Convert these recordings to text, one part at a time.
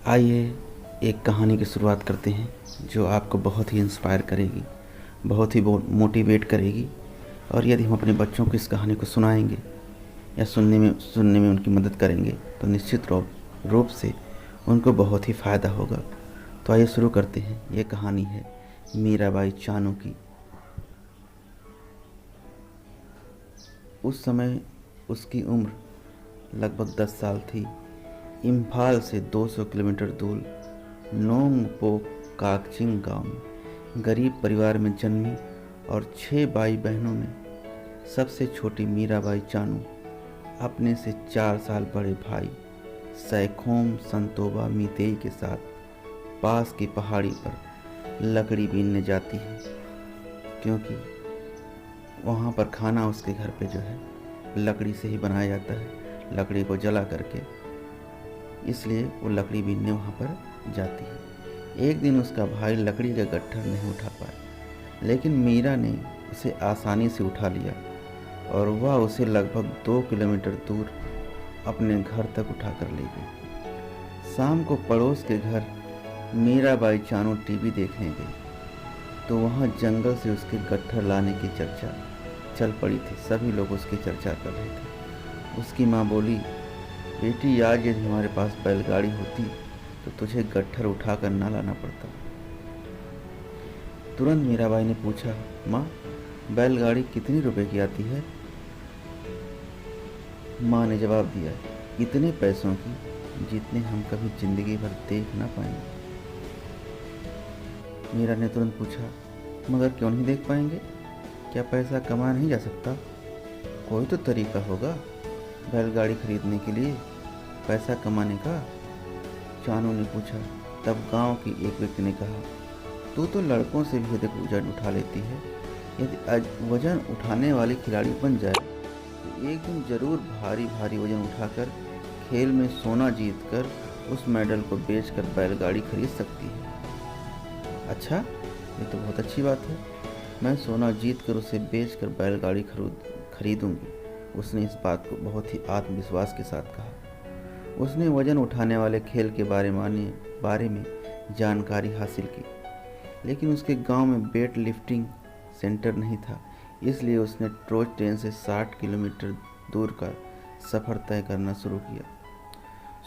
आइए एक कहानी की शुरुआत करते हैं जो आपको बहुत ही इंस्पायर करेगी, बहुत ही मोटिवेट करेगी। और यदि हम अपने बच्चों को इस कहानी को सुनाएंगे या सुनने में उनकी मदद करेंगे तो निश्चित रूप से उनको बहुत ही फ़ायदा होगा। तो आइए शुरू करते हैं। ये कहानी है मीराबाई चानू की। उस समय उसकी उम्र लगभग 10 साल थी। इम्फाल से 200 किलोमीटर दूर नोंगपो काकचिंग गांव में गरीब परिवार में जन्मी और 6 भाई बहनों में सबसे छोटी मीराबाई चानू अपने से 4 साल बड़े भाई सैखोम संतोबा मीतेई के साथ पास की पहाड़ी पर लकड़ी बीनने जाती है, क्योंकि वहाँ पर खाना उसके घर पे जो है लकड़ी से ही बनाया जाता है, लकड़ी को जला करके, इसलिए वो लकड़ी बीनने वहाँ पर जाती है। एक दिन उसका भाई लकड़ी का गट्ठर नहीं उठा पाया, लेकिन मीरा ने उसे आसानी से उठा लिया और वह उसे लगभग 2 किलोमीटर दूर अपने घर तक उठा कर ले गई। शाम को पड़ोस के घर मीराबाई चानू टीवी देखने गई तो वहाँ जंगल से उसके गट्ठर लाने की चर्चा चल पड़ी थी। सभी लोग उसकी चर्चा कर रहे थे। उसकी माँ बोली, बेटी आज यदि हमारे पास बैलगाड़ी होती तो तुझे गट्ठर उठा कर ना लाना पड़ता। तुरंत मीराबाई ने पूछा, माँ बैलगाड़ी कितने रुपए की आती है? माँ ने जवाब दिया, इतने पैसों की जितने हम कभी जिंदगी भर देख ना पाएंगे। मीरा ने तुरंत पूछा, मगर क्यों नहीं देख पाएंगे? क्या पैसा कमाया नहीं जा सकता? कोई तो तरीका होगा बैलगाड़ी खरीदने के लिए पैसा कमाने का। चानू ने पूछा। तब गांव की एक व्यक्ति ने कहा, तू तो लड़कों से भी अधिक वजन उठा लेती है। यदि वजन उठाने वाली खिलाड़ी बन जाए तो एक दिन जरूर भारी भारी वजन उठाकर खेल में सोना जीतकर उस मेडल को बेचकर बैलगाड़ी खरीद सकती है। अच्छा, ये तो बहुत अच्छी बात है। मैं सोना जीतकर उसे बेचकर बैलगाड़ी खरीदूंगी। उसने इस बात को बहुत ही आत्मविश्वास के साथ कहा। उसने वजन उठाने वाले खेल के बारे में जानकारी हासिल की, लेकिन उसके गांव में वेट लिफ्टिंग सेंटर नहीं था, इसलिए उसने टॉय ट्रेन से 60 किलोमीटर दूर का सफ़र तय करना शुरू किया।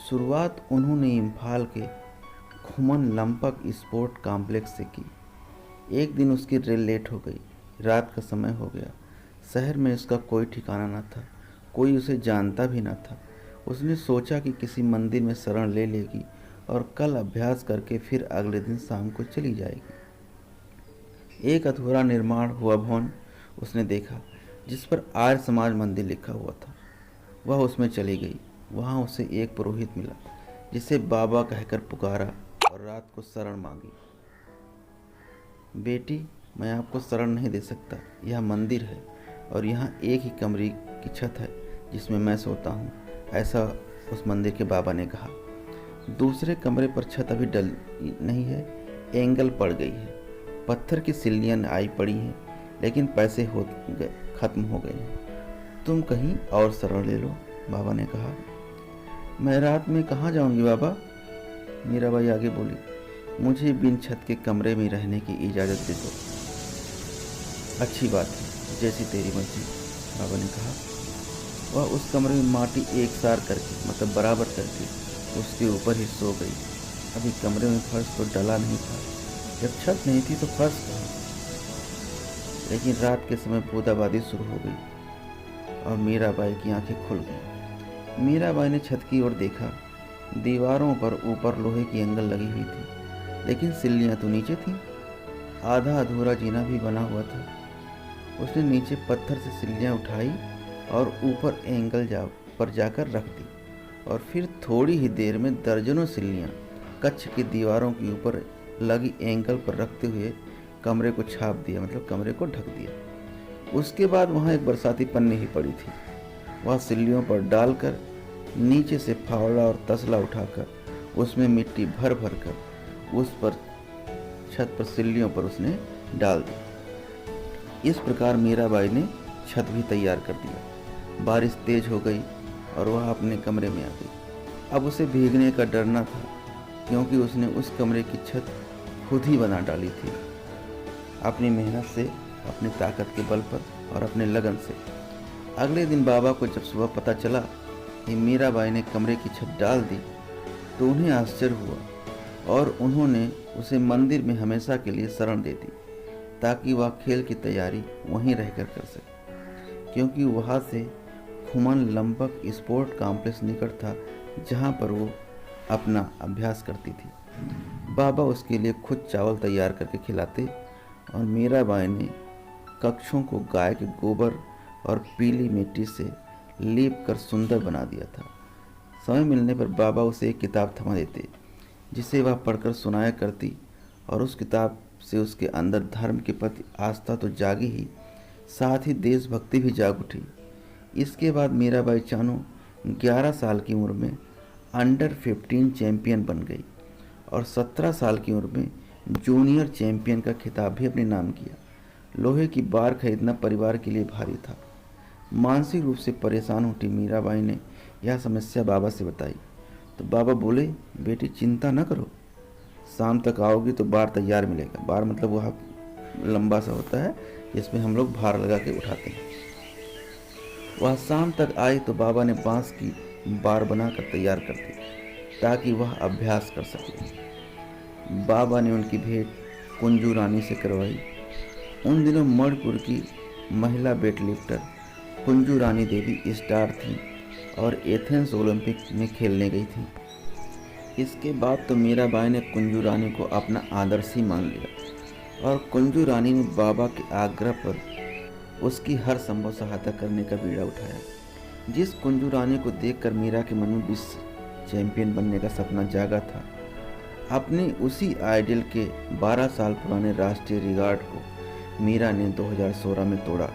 शुरुआत उन्होंने इम्फाल के खुमन लंपक स्पोर्ट कॉम्प्लेक्स से की। एक दिन उसकी रेल लेट हो गई। रात का समय हो गया। शहर में उसका कोई ठिकाना न था, कोई उसे जानता भी न था। उसने सोचा कि किसी मंदिर में शरण ले लेगी और कल अभ्यास करके फिर अगले दिन शाम को चली जाएगी। एक अधूरा निर्माण हुआ भवन उसने देखा जिस पर आर्य समाज मंदिर लिखा हुआ था। वह उसमें चली गई। वहाँ उसे एक पुरोहित मिला जिसे बाबा कहकर पुकारा और रात को शरण मांगी। बेटी, मैं आपको शरण नहीं दे सकता। यह मंदिर है और यहाँ एक ही कमरे की छत है जिसमें मैं सोता हूँ, ऐसा उस मंदिर के बाबा ने कहा। दूसरे कमरे पर छत अभी डल नहीं है, एंगल पड़ गई है, पत्थर की सिल्लियाँ आई पड़ी हैं, लेकिन पैसे खत्म हो गए हैं। तुम कहीं और शरण ले लो, बाबा ने कहा। मैं रात में कहाँ जाऊँगी बाबा? मीराबाई आगे बोली, मुझे बिन छत के कमरे में रहने की इजाज़त दे दो। अच्छी बात है, जैसी तेरी मर्जी, बाबा ने कहा। वह उस कमरे में माटी एक सार करके, मतलब बराबर करके, उसके ऊपर ही सो गई। अभी कमरे में फर्श तो डला नहीं था। जब छत नहीं थी तो फर्श कहाँ? लेकिन रात के समय बूंदाबांदी शुरू हो गई और मीराबाई की आंखें खुल गईं। मीराबाई ने छत की ओर देखा। दीवारों पर ऊपर लोहे की एंगल लगी हुई थी, लेकिन सिल्लियाँ तो नीचे थीं। आधा अधूरा जीना भी बना हुआ था। उसने नीचे पत्थर से सिल्लियाँ उठाई और ऊपर एंगल पर जाकर रख दी, और फिर थोड़ी ही देर में दर्जनों सिल्लियाँ कक्ष की दीवारों के ऊपर लगी एंगल पर रखते हुए कमरे को छाप दिया, मतलब कमरे को ढक दिया। उसके बाद वहाँ एक बरसाती पन्नी ही पड़ी थी। वह सिल्लियों पर डालकर नीचे से फावड़ा और तसला उठाकर उसमें मिट्टी भर भर कर उस पर छत पर सिल्लियों पर उसने डाल दी। इस प्रकार मीराबाई ने छत भी तैयार कर दिया। बारिश तेज हो गई और वह अपने कमरे में आ गई। अब उसे भीगने का डर न था। क्योंकि उसने उस कमरे की छत खुद ही बना डाली थी, अपनी मेहनत से, अपनी ताकत के बल पर और अपने लगन से। अगले दिन बाबा को जब सुबह पता चला कि मीराबाई ने कमरे की छत डाल दी तो उन्हें आश्चर्य हुआ और उन्होंने उसे मंदिर में हमेशा के लिए शरण दे दी ताकि वह खेल की तैयारी वहीं रहकर कर सके, क्योंकि वहाँ से खुमन लंबक स्पोर्ट कॉम्प्लेक्स निकट था जहाँ पर वो अपना अभ्यास करती थी। बाबा उसके लिए खुद चावल तैयार करके खिलाते और मीराबाई ने कक्षों को गाय के गोबर और पीली मिट्टी से लीप कर सुंदर बना दिया था। समय मिलने पर बाबा उसे एक किताब थमा देते जिसे वह पढ़कर सुनाया करती और उस किताब से उसके अंदर धर्म के प्रति आस्था तो जागी ही, साथ ही देशभक्ति भी जाग उठी। इसके बाद मीराबाई चानू 11 साल की उम्र में अंडर 15 चैंपियन बन गई और 17 साल की उम्र में जूनियर चैंपियन का खिताब भी अपने नाम किया। लोहे की बार खरीदना परिवार के लिए भारी था। मानसिक रूप से परेशान उठी मीराबाई ने यह समस्या बाबा से बताई तो बाबा बोले, बेटी चिंता न करो, शाम तक आओगी तो बार तैयार मिलेगा। बार मतलब वह लंबा सा होता है जिसमें हम लोग भार लगा के उठाते हैं। वह शाम तक आई तो बाबा ने बांस की बार बनाकर तैयार कर दी ताकि वह अभ्यास कर सके। बाबा ने उनकी भेंट कुंजू रानी से करवाई। उन दिनों मणिपुर की महिला वेटलिफ्टर कुंजू रानी देवी स्टार थी और एथेंस ओलंपिक में खेलने गई थी। इसके बाद तो मीराबाई ने कुंजू रानी को अपना आदर्श ही मान लिया और कुंजू रानी ने बाबा के आग्रह पर उसकी हर संभव सहायता करने का बीड़ा उठाया। जिस कुंजू रानी को देखकर मीरा के मन में विश्व चैंपियन बनने का सपना जागा था, अपने उसी आइडल के 12 साल पुराने राष्ट्रीय रिकॉर्ड को मीरा ने 2016 में तोड़ा,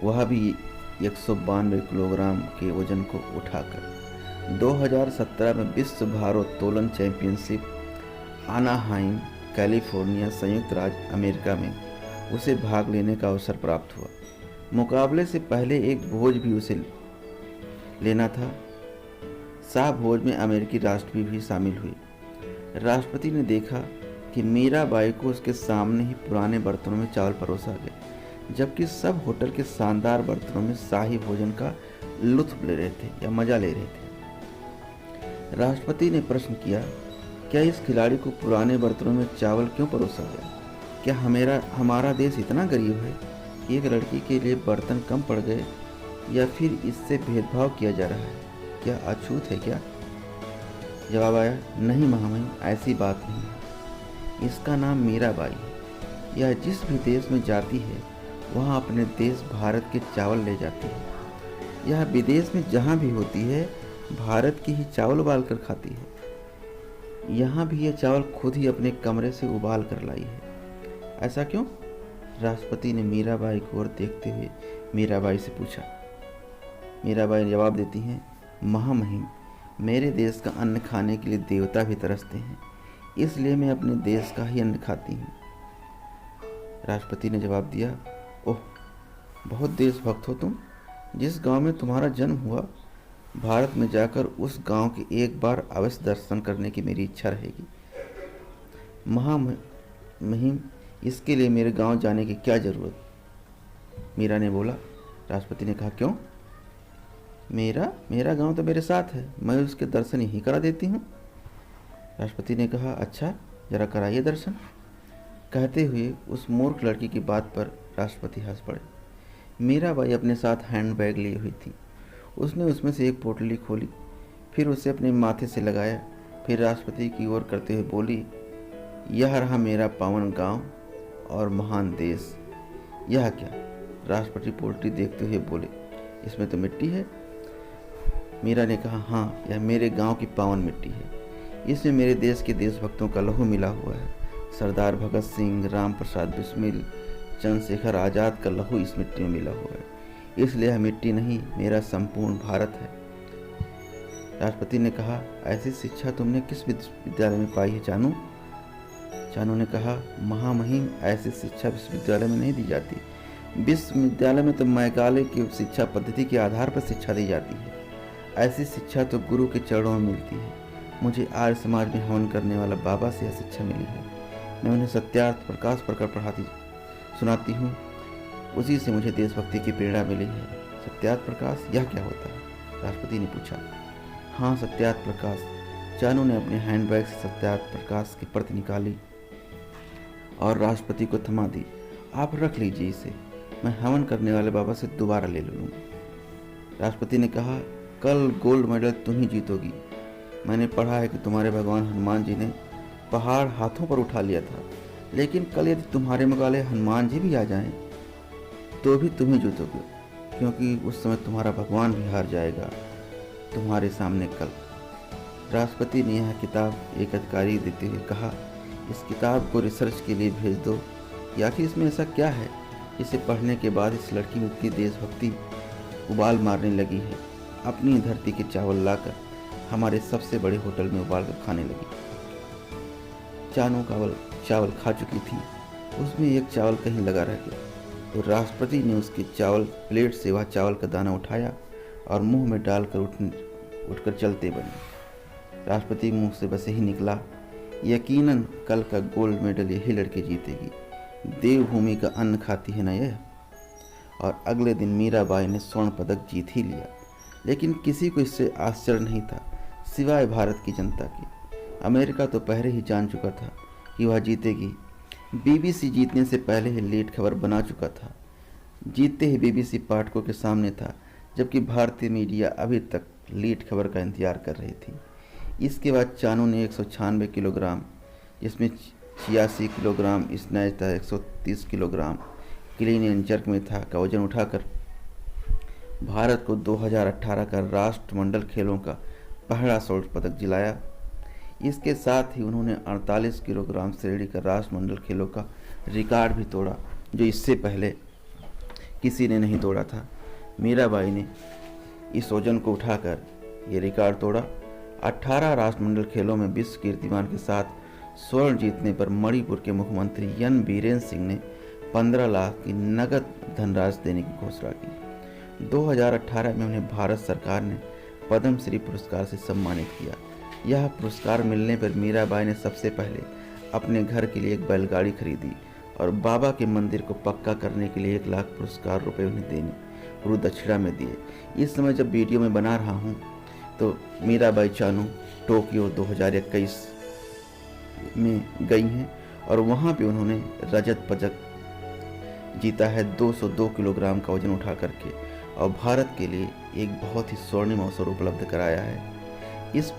वह भी 192 किलोग्राम के वजन को उठाकर। 2017 में विश्व भारोत्तोलन चैंपियनशिप आनाहाइम, कैलिफोर्निया, संयुक्त राज्य अमेरिका में उसे भाग लेने का अवसर प्राप्त हुआ। मुकाबले से पहले एक भोज भी उसे लेना था। शाह भोज में अमेरिकी राष्ट्रपति भी शामिल हुए। राष्ट्रपति ने देखा कि मीराबाई को उसके सामने ही पुराने बर्तनों में चावल परोसा गया, जबकि सब होटल के शानदार बर्तनों में शाही भोजन का लुत्फ ले रहे थे या मजा ले रहे थे। राष्ट्रपति ने प्रश्न किया, क्या इस खिलाड़ी को पुराने बर्तनों में चावल क्यों परोसा गया? क्या हमारा देश इतना गरीब है कि एक लड़की के लिए बर्तन कम पड़ गए, या फिर इससे भेदभाव किया जा रहा है? क्या अछूत है क्या? जवाब आया, नहीं महामहिम, ऐसी बात नहीं है। इसका नाम मीराबाई है। यह जिस भी देश में जाती है वहाँ अपने देश भारत के चावल ले जाती है। यह विदेश में जहाँ भी होती है भारत की ही चावल उबाल कर खाती है। यहाँ भी यह चावल खुद ही अपने कमरे से उबाल कर लाई है। ऐसा क्यों? राष्ट्रपति ने मीराबाई की ओर देखते हुए मीराबाई से पूछा। मीराबाई जवाब देती हैं, महामहिम, मेरे देश का अन्न खाने के लिए देवता भी तरसते हैं, इसलिए मैं अपने देश का ही अन्न खाती हूँ। राष्ट्रपति ने जवाब दिया, ओह, बहुत देशभक्त हो तुम। जिस गांव में तुम्हारा जन्म हुआ, भारत में जाकर उस गांव के एक बार अवश्य दर्शन करने की मेरी इच्छा रहेगी। महामहिम, इसके लिए मेरे गांव जाने की क्या जरूरत? मीरा ने बोला। राष्ट्रपति ने कहा, क्यों? मेरा गांव तो मेरे साथ है, मैं उसके दर्शन यहीं करा देती हूँ। राष्ट्रपति ने कहा, अच्छा, जरा कराइए दर्शन। कहते हुए उस मूर्ख लड़की की बात पर राष्ट्रपति हंस पड़े। मीराबाई अपने साथ हैंडबैग ली हुई थी। उसने उसमें से एक पोटली खोली, फिर उसे अपने माथे से लगाया, फिर राष्ट्रपति की ओर करते हुए बोली, यह रहा मेरा पावन गांव और महान देश। यह क्या? राष्ट्रपति पोटली देखते हुए बोले, इसमें तो मिट्टी है। मीरा ने कहा, हाँ, यह मेरे गांव की पावन मिट्टी है। इसमें मेरे देश के देशभक्तों का लहू मिला हुआ है। सरदार भगत सिंह, राम प्रसाद बिस्मिल, चंद्रशेखर आज़ाद का लहू इस मिट्टी में मिला हुआ है। इसलिए यह मिट्टी नहीं, मेरा संपूर्ण भारत है। राष्ट्रपति ने कहा, ऐसी शिक्षा तुमने किस विश्वविद्यालय में पाई है जानू? जानू ने कहा, महामहिम, ऐसी शिक्षा विश्वविद्यालय में नहीं दी जाती। विश्वविद्यालय में तो मैकाले की शिक्षा पद्धति के आधार पर शिक्षा दी जाती है। ऐसी शिक्षा तो गुरु के चरणों में मिलती है। मुझे आर्य समाज में हवन करने वाला बाबा से यह शिक्षा मिली है। मैं उन्हें सत्यार्थ प्रकाश पढ़कर सुनाती हूँ। उसी से मुझे देशभक्ति की प्रेरणा मिली है। सत्यार्थ प्रकाश, यह क्या होता है? राष्ट्रपति ने पूछा। हाँ, सत्यार्थ प्रकाश। चानू ने अपने हैंडबैग से सत्यार्थ प्रकाश की प्रति निकाली और राष्ट्रपति को थमा दी। आप रख लीजिए इसे, मैं हवन करने वाले बाबा से दोबारा ले लूँगा। राष्ट्रपति ने कहा, कल गोल्ड मेडल तुम ही जीतोगी। मैंने पढ़ा है कि तुम्हारे भगवान हनुमान जी ने पहाड़ हाथों पर उठा लिया था, लेकिन कल यदि तुम्हारे मुकाबले हनुमान जी भी आ जाएं, तो भी तुम ही जीतोगे, क्योंकि उस समय तुम्हारा भगवान भी हार जाएगा तुम्हारे सामने कल। राष्ट्रपति ने यह किताब एक अधिकारी देते हुए कहा, इस किताब को रिसर्च के लिए भेज दो। या कि इसमें ऐसा क्या है जिसे पढ़ने के बाद इस लड़की में इतनी देशभक्ति उबाल मारने लगी है। अपनी धरती के चावल लाकर हमारे सबसे बड़े होटल में उबाल कर खाने लगी। चानू चावल खा चुकी थी, उसमें एक चावल कहीं लगा रह गया, तो राष्ट्रपति ने उसके प्लेट से वह चावल का दाना उठाया और मुंह में डालकर उठकर चलते बने। राष्ट्रपति मुंह से बस यही निकला, यकीनन कल का गोल्ड मेडल यही लड़की जीतेगी। देवभूमि का अन्न खाती है ना यह। और अगले दिन मीराबाई ने स्वर्ण पदक जीत ही लिया, लेकिन किसी को इससे आश्चर्य नहीं था सिवाय भारत की जनता के। अमेरिका तो पहले ही जान चुका था कि वह जीतेगी। बीबीसी जीतने से पहले ही लीड खबर बना चुका था। जीतते ही बीबीसी पाठकों के सामने था, जबकि भारतीय मीडिया अभी तक लीड खबर का इंतजार कर रही थी। इसके बाद चानू ने 196 किलोग्राम, जिसमें 86 किलोग्राम स्नैच था, 130 किलोग्राम क्लीन एंड जर्क में था, का वजन उठाकर भारत को 2018 का राष्ट्रमंडल खेलों का पहला स्वर्ण पदक दिलाया। इसके साथ ही उन्होंने 48 किलोग्राम श्रेणी का राष्ट्रमंडल खेलों का रिकॉर्ड भी तोड़ा, जो इससे पहले किसी ने नहीं तोड़ा था। मीराबाई ने इस वजन को उठाकर ये रिकॉर्ड तोड़ा। 18 राष्ट्रमंडल खेलों में विश्व कीर्तिमान के साथ स्वर्ण जीतने पर मणिपुर के मुख्यमंत्री एन बीरेन सिंह ने 15 लाख की नगद धनराशि देने की घोषणा की। 2018 में उन्हें भारत सरकार ने पद्म श्री पुरस्कार से सम्मानित किया। यह पुरस्कार मिलने पर मीराबाई ने सबसे पहले अपने घर के लिए एक बैलगाड़ी खरीदी और बाबा के मंदिर को पक्का करने के लिए 1 लाख पुरस्कार रुपए उन्हें देने गुरु दक्षिणा में दिए। इस समय जब वीडियो में बना रहा हूँ तो मीराबाई चानू टोक्यो 2021 में गई हैं और वहाँ पे उन्होंने रजत पदक जीता है 202 किलोग्राम का वजन उठा करके, और भारत के लिए एक बहुत ही स्वर्णिम अवसर उपलब्ध कराया है। इस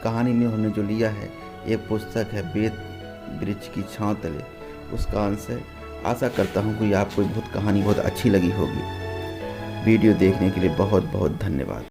कहानी में उन्होंने जो लिया है, एक पुस्तक है बेत वृक्ष की छांव तले, उसका अंश है। आशा करता हूँ कि आपको कहानी बहुत अच्छी लगी होगी। वीडियो देखने के लिए बहुत बहुत धन्यवाद।